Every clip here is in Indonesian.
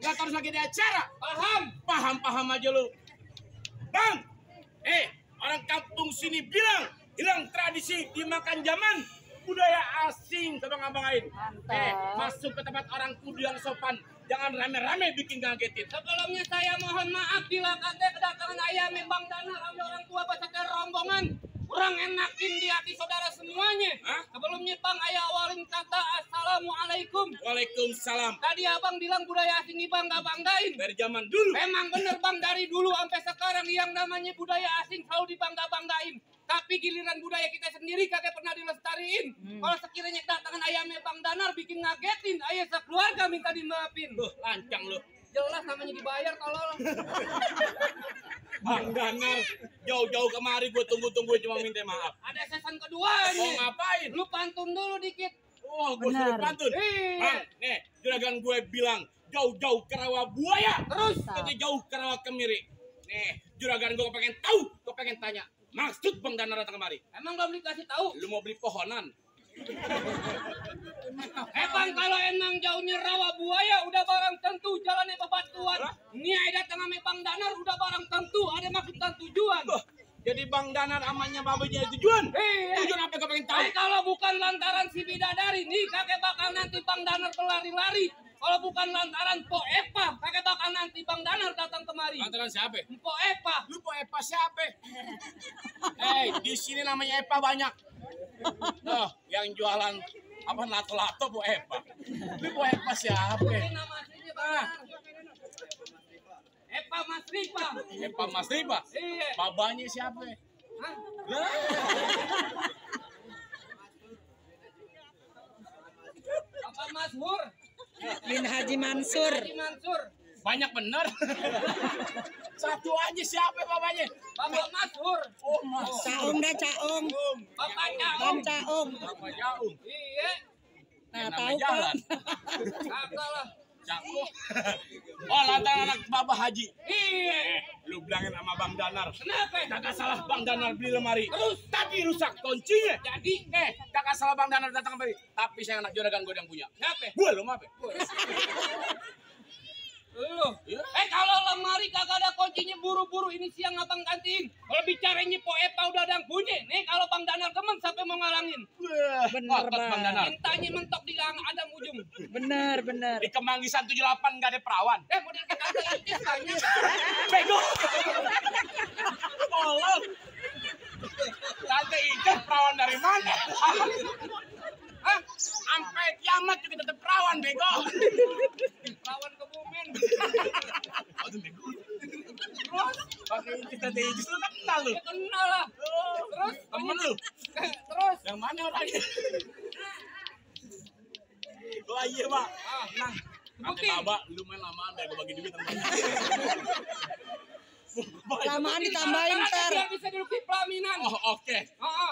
Gak harus lagi di acara. Paham. Paham aja lu. Bang, orang kampung sini bilang hilang tradisi dimakan zaman budaya asing sama ngapain. Masuk ke tempat orang kudu yang sopan. Jangan rame-rame bikin ngagetin. Sebelumnya saya mohon maaf bila kata kedatangan ayam Bang Danar sama orang tua beserta rombongan. Kurang enakin di hati saudara semuanya. Sebelumnya Bang ayah awalin kata Assalamualaikum. Waalaikumsalam. Tadi abang bilang budaya asing dibangga-banggain. Dari zaman dulu. Memang bener Bang, dari dulu sampai sekarang yang namanya budaya asing selalu dibangga-banggain. Tapi giliran budaya kita sendiri kagak pernah dilestariin. Kalau sekiranya kedatangan ayamnya Bang Danar bikin ngagetin, ayah sekeluarga minta dimaafin. Lancang lu. Jelas namanya dibayar tolol. Bang Danar, jauh-jauh kemari gue tunggu-tunggu cuma minta maaf. Ada season kedua nih. Mau ngapain? Lu pantun dulu dikit. Oh, gue suruh pantun. Iya. Bang, nih, juragan gue bilang jauh-jauh ke rawa buaya. Terus? Kata jauh ke rawa kemiri. Nih, juragan gue pengen tahu, gue pengen tanya. Maksud Bang Danar datang kemari? Emang belum dikasih tahu? Lu mau beli pohonan? Bang, kalau emang jauhnya rawa buaya udah barang tentu jalannya bebatuan. Ini ada datang sama Bang Danar udah barang tentu ada maksud dan tujuan. Jadi Bang Danar amannya babanya tujuan? Iya. Tujuan apa kau pengen tahu? Kalau bukan lantaran si bidadari nih kakek bakal nanti Bang Danar berlari-lari. Kalau bukan lantaran Po Epa, kakek bakal nanti Bang Danar datang kemari. Lantaran siapa? Po Epa. Lu Po Epa siapa? Di sini namanya Epa banyak. Tuh, yang jualan apa lato-lato Po Epa. Lu Po Epa siapa? Ini nama aslinya Bang Danar. Epa Mas Ripa. Epa Mas Ripa? Iya. Babanya siapa? Hah? Lah. Bapak Mas Hur. Bin Haji Mansur. Haji Mansur. Banyak bener. Satu aja siapa babanya? Bapak Mas Hur. Oh, Mas. Caung dah Caung. Bapak Bang Caung. Caung. Bapak Jaung. Iya. Nah, Nama tahu jalan. Kagak lah. Jago. Oh, lantaran anak Bapak Haji. Iya. Lu bilangin sama Bang Danar. Kenapa? Kagak salah Bang Danar beli lemari. Terus? Tapi rusak kuncinya. Jadi, Kagak salah Bang Danar datang kembali. Tapi saya anak juragan gue yang punya. siapa? Gue lu apa? Lu. Iya. Kalau lemari kagak ada kuncinya buru-buru ini siang abang gantiin. Kalau bicaranya Po Epa udah ada yang punya. Nih kalau Bang Danar kemen sampai mau ngalangin. Bener, Otot Bang Danar. Mintanya mentok di gang Adam ujung. Bener. Di Kemanggisan 78 gak ada perawan. Model kita intis tanya. Bego. Tolong. Tante Ijah perawan dari mana? Hah? Sampai kiamat juga tetap perawan, bego. Lawan Kebumen. Terus? Pakai Ijah, Tante Ijah lu kenal lu? Ya kenal lah. Terus? Temen lu? Terus? Yang mana orangnya? Oh iya, Pak. Nah. Nanti Baba, lu main lamaan deh, gue bagi duit temen. Lamaan ditambahin ntar. Biar bisa duduk di pelaminan. Oh, oke.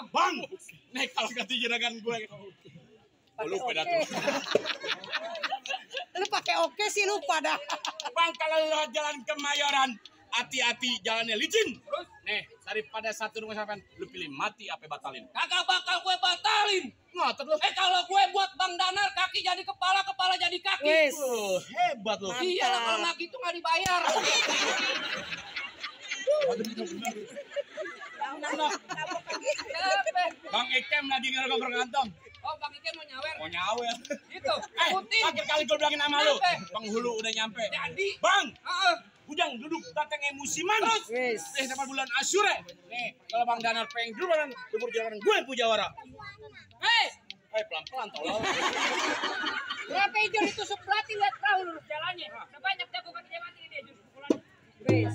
Bang, nih kalau kata juragan gue. Lu pada tuh. Lu pakai oke sih lupa dah. Bang, kalau lewat jalan Kemayoran, hati-hati jalannya licin. Terus? Nih, daripada satu rumah sampean, lu pilih mati apa batalin? Kagak bakal gue batalin. Ngotot lu. Kalau gue buat Bang Danar kaki jadi kepala, kepala jadi kaki. Wes. Hebat lu. Iya lah, kalau nggak gitu nggak dibayar. Siapa? Bang Ikem lagi ngerokok berkantong. Oh, Bang Ike mau nyawer. Mau nyawer. Gitu. Putih. Terakhir kali gue bilangin sama lu. Kenapa? Penghulu udah nyampe. Jadi. Bang, Heeh. Bujang duduk datangnya musiman. Wes. Tepat bulan Asyure. Nih, kalau Bang Danar pengen duluan, libur jalan gue pujawara. Pelan-pelan tolong. Berapa hijau ditusuk pelatih lihat perahu lurus jalannya. Sebanyak jago kaki dia mati dia justru pulang. Wes.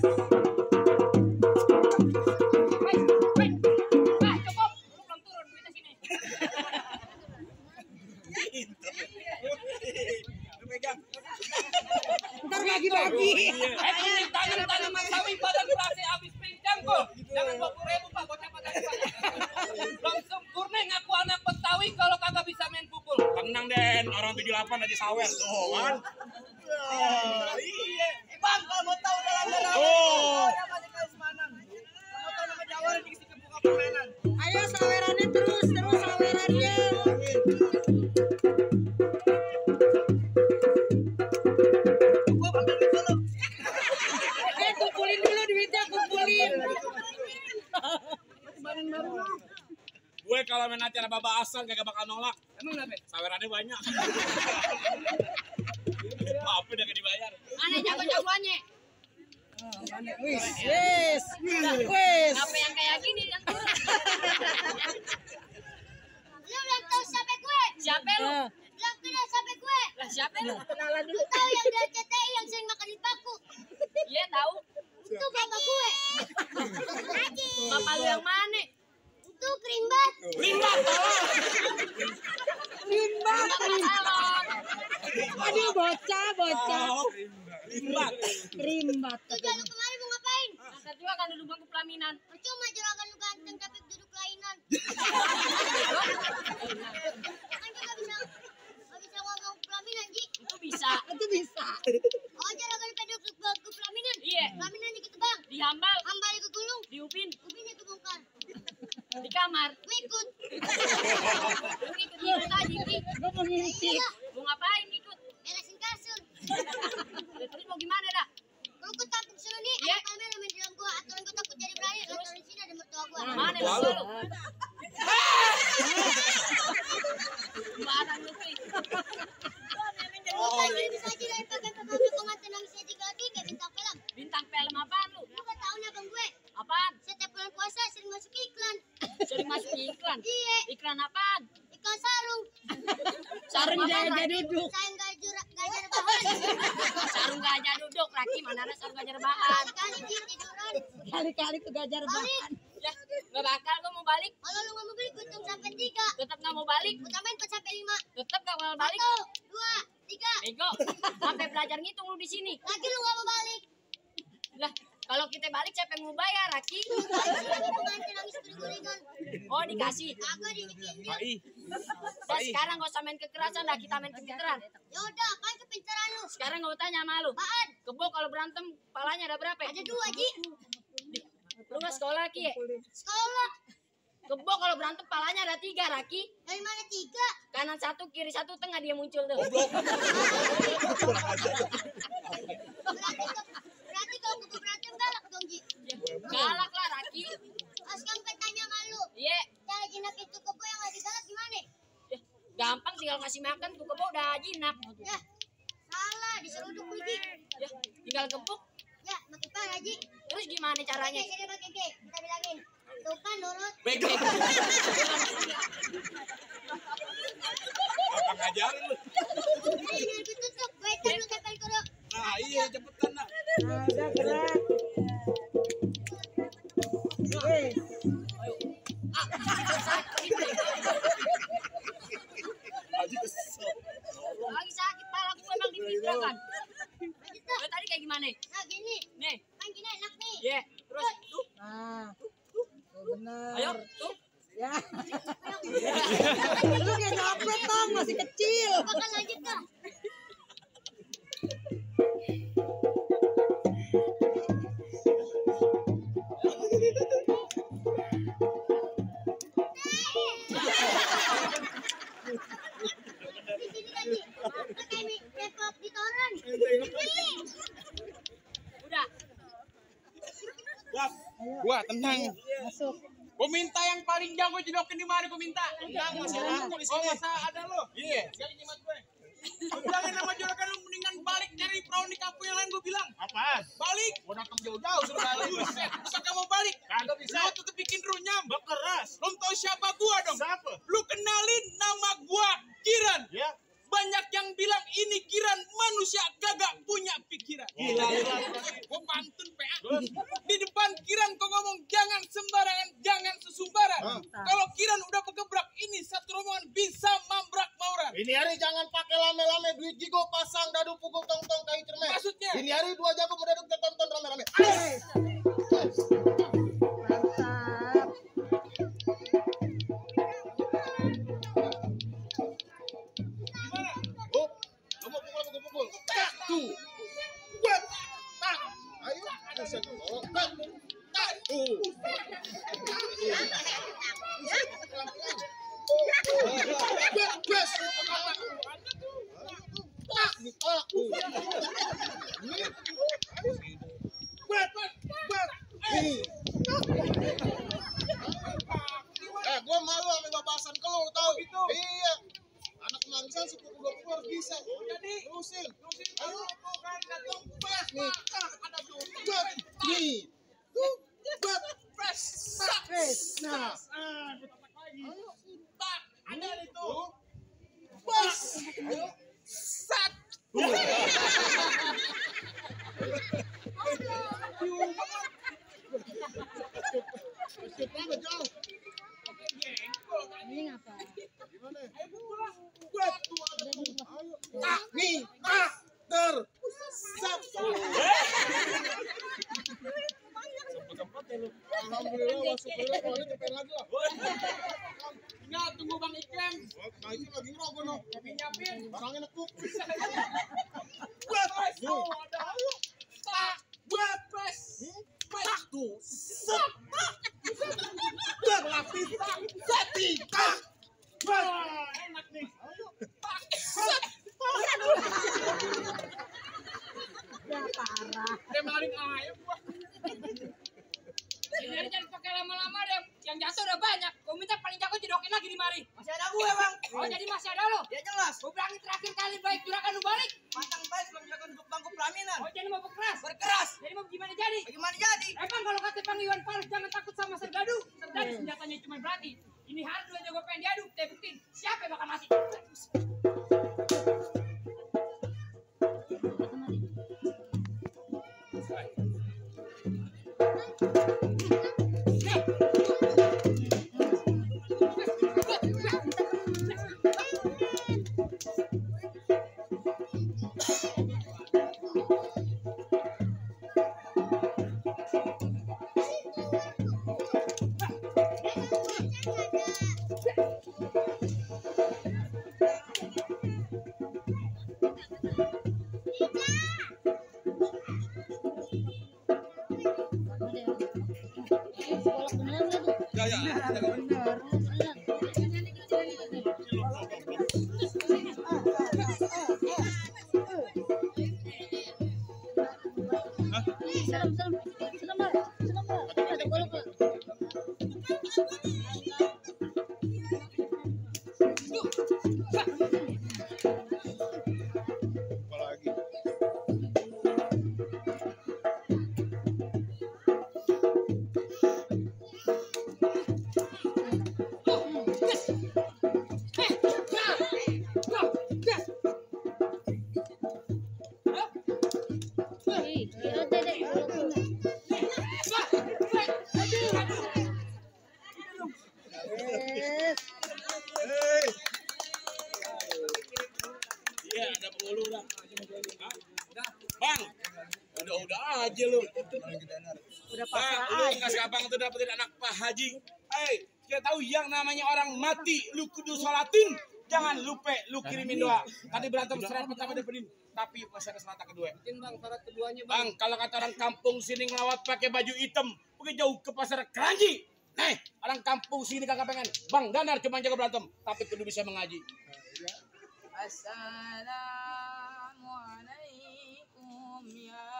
Cukup. Lu belum turun duitnya sini. Ntar bagi-bagi. Tanaman sawi badan berasi habis pincang kok. Jangan 20.000 Pak, bocah pada langsung kurne ngaku anak Betawi kalau kagak bisa main pukul. Tenang Den, orang 78 aja sawer tuh kan. Iya. Bang, kalau mau tahu dalam darah. Oh. Mau tahu nama Jawa di sini buka permainan. Ayo sawerannya terus sawerannya. Gua bakal Gue kalau main acara Baba Asal gak bakal nolak. Emang kenapa? Sawerannya banyak. Apa udah gak dibayar? Mana jago-jagoannya? Wis, wis, wis. Apa yang kayak gini yang turun? Lu udah tahu siapa gue? Siapa lu? Belum kenal siapa gue? Lah siapa lu? Kenalan dulu. Lu tahu yang dari CTI yang sering makan di paku? Iya tahu. Itu bapak gue. Bapak lu yang mana? Itu Krimbat. Rimbat, tolong. Rimbat. Salon. Aduh, bocah, bocah. Rimbat. Rimbat. Tuh jalan kemari mau ngapain? Angkat juga kan duduk bangku pelaminan. Percuma juragan lu ganteng tapi duduk lainan. Kan juga bisa ngomong pelaminan, Ji. Itu bisa. Itu bisa. Oh, juragan lu duduk bangku pelaminan. Iya. Pelaminan ikut bang. Di Hambal, Hambal ikut gulung. di Upin, Upinnya kebongkar. di kamar. Gue ikut. Lu ikut tadi, Ji. Gue mau ngintip. Iya. Mau ngapain ikut? Beresin kasur. Terus mau gimana dah? Kalau gue takut suruh nih, Iya. anak kami main di dalam gua. Aturan gue takut jadi berani. Aturan di sini ada mertua gua. Mana Wah, lu? lu. Barang lu sih. Oh, ini bisa aja dari pakai mobil komandan nangisnya juga kayak bintang film. Bintang film apaan lu? Lu gak tau nih abang gue. Apaan? Setiap bulan puasa sering masuk iklan. Sering masuk iklan. Iya, Iklan apaan? iklan sarung. Sarung apaan, jaga Raki? duduk. Sayang gajah rebahan. Sarung gajah duduk, Raki. Mana ada sarung gajah rebahan? Sekali Ji tiduran. Kali-kali tuh gajar bahan. Ya, nggak bakal gua mau balik. Kalau lu gak mau beli, gue hitung sampai 3. Tetap nggak mau balik. Gue tambahin 4 sampai 5. Tetap nggak mau balik. 1, 2, 3. Bego. Sampai belajar ngitung lu di sini. Lagi lu gak mau balik. Lah, kalau kita balik siapa yang mau bayar, Raki? Lagi pengantin nangis beri-beringan. Oh, dikasih. Kagak dibikin. Pai. Dan sekarang gak usah main kekerasan dah, kita main kepintaran. Yaudah, apaan kepintaran lu? Sekarang gak mau tanya sama lu. Apaan? Kebo kalau berantem, palanya ada berapa? Ada 2, Ji. Lu gak sekolah, Ki? Ya? Sekolah. Kebo kalau berantem, palanya ada 3, Raki. Dari mana 3? Kanan 1, kiri 1, tengah dia muncul tuh. Berarti kalau gue berantem galak dong, Ji. Galak lah, Raki. Pas kamu tanya malu. Iya, Cara jinak itu kebo yang lagi galak gimana? gampang tinggal ngasih makan tuh kebo udah jinak. Ya, salah diseruduk lu, Ji. Ya, tinggal gepuk. Ya, makin parah, Ji. Terus gimana caranya? Oke, jadi pakai G. Kita bilangin. Tuh kan, nurut. Bego. Apa ngajarin lu? Ini yang ditutup. Gue hitam lu tempel kurang. Nah, iya cepetan nah. Ada gerak. Wis. Aji kesel. Lagi sakit pala gue emang dipintrakan. Lanjut tuh. Lo tadi kayak gimana? Nah, gini. Nih, Kan gini enak nih. iya. Terus tuh, Nah. Tuh bener. ayo, tuh. Ya. Lu gak nyampe Tong, masih kecil. Bakal lanjut dah. Di sini kan, Ji. Pakai mie Depok di toren. Nih. Udah. Gua tenang. Masuk. Gua minta yang paling jago jedokin di mana gua minta. Enggak, masalah aku di sini. Oh, masa ada lo? Iya. Sekali nyimak gue. Gua bilangin sama juragan lu mendingan balik dari perahu di kampung yang lain gua bilang. Apaan? Balik. Gua datang jauh-jauh suruh balik. Buset, bukan kamu balik. Kagak bisa. Lu tetep bikin runyam. Bekeras. Lu tahu siapa gua dong? Siapa? Lu kenalin nama gua Kiran. Ya. Banyak yang bilang ini Kiran manusia kagak punya pikiran. Gila. Gua pantun PA. Di depan Kiran kau ngomong jangan sembarangan, jangan sesumbaran. Kalau Kiran udah bergebrak ini satu rombongan bisa mambrak mauran. Ini hari jangan pakai lame-lame duit jigo pasang dadu pukul tong-tong kayu cermek. Maksudnya? Ini hari 2 jago mendadak kita tonton rame-rame. Mantap. Oh, lu mau pukul apa gua pukul? Tak tuh. Buat. Tak. Ayo. Buset. Oh, tak. Tak tuh. Buat, bes. Tak, tak tuh. Buat, buat. Gua malu sama Tetangga jauh. Ini ngapa? Gimana? Buat tuh. Ayo. Tak nih, tak ter. Sap. Alhamdulillah masuk dulu kalau ini cepet lagi lah. Ingat, tunggu Bang Ikem. Nah itu lagi ngerokok no. Nyiapin. Barangnya nekuk. Buat. Ayo. Tak. Buat. Pes. Tak tuh. Sap. Buat lapis. Sati. Tak. Buat. Enak nih. Sap. Ya parah. Dia maling ayam gua. Jadi jangan pakai lama-lama deh. Yang jatuh udah banyak. Gua minta paling jago jedokin lagi di mari. Masih ada gue bang. Oh jadi masih ada lo? Ya jelas. Gua bilangin terakhir kali baik juragan lu balik. Pantang baik belum juragan untuk bangku pelaminan. Oh jadi mau berkeras. Berkeras. Jadi mau gimana jadi? Bagaimana jadi? Emang kalau kata Bang Iwan Fals jangan takut sama serdadu. Serdadu senjatanya cuma berarti. Ini hari dua jago pengen diadu. Saya buktiin siapa yang bakal mati. Apalagi. Iya, ada pengulu dah. Bang, udah aja lu. Udah Bang, pasrah lu aja. kasih abang tuh dapetin anak Pak Haji. Kita tahu yang namanya orang mati, lu kudu sholatin. Jangan lupa lu kirimin doa. Tadi berantem syarat pertama depanin, tapi masih ada syarat kedua. Mungkin Bang syarat keduanya Bang. Bang, kalau kata orang kampung sini ngelawat pakai baju hitam, pergi jauh ke pasar Keranji. Orang kampung sini kagak pengen. Bang Danar cuma jago berantem, tapi kudu bisa mengaji. Assalamualaikum ya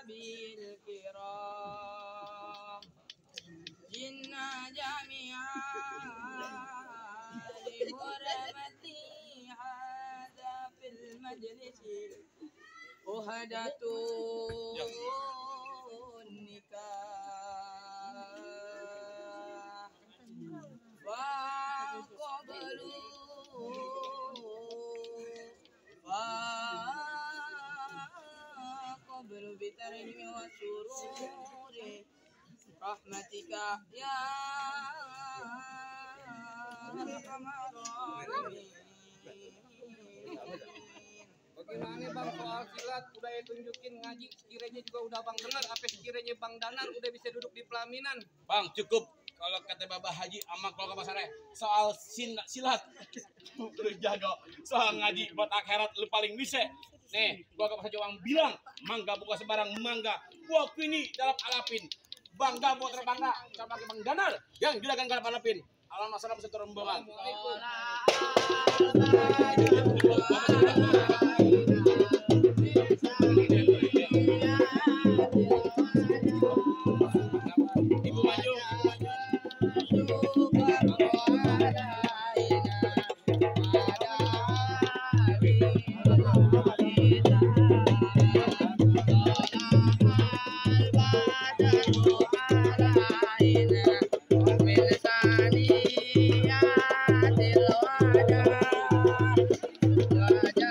abil kiram. Jinna jami'an li hurmati hadha fil majlisi uhadatun nikah wa qablu qablu bitarhimi wa sururi rahmatika ya arhamar rahimin. Bagaimana Bang soal silat udah ya tunjukin ngaji, sekiranya juga udah Bang dengar, apa sekiranya Bang Danar udah bisa duduk di pelaminan. Bang cukup. Kalau kata Bapak Haji sama keluarga pasarnya soal silat lu jago, soal ngaji buat akhirat lu paling bisa. Nih, keluarga pasar Jawang bilang mangga buka sembarang mangga. Waktu ini dalam alapin bangga buat terbangga sama Bang Danar yang juragan galap alapin. Alam masalah bisa terombongan. Ibu maju. Raja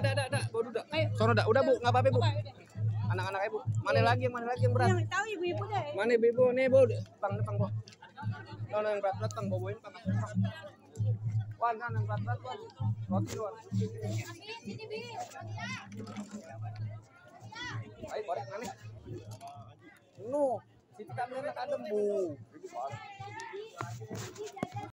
Dak. Bodoh dak. Sono dak. Udah Bu, enggak apa-apa Bu. Anak-anak Ibu. Mana lagi yang berat? Yang tahu ibu-ibu deh. Mana ibu nih Bu? Depan Bu. Kalau yang berat tang bawain Pak. Wan kan yang berat Wan. Roti Wan. Ayo korek mana? No, kita beli nak adem Bu.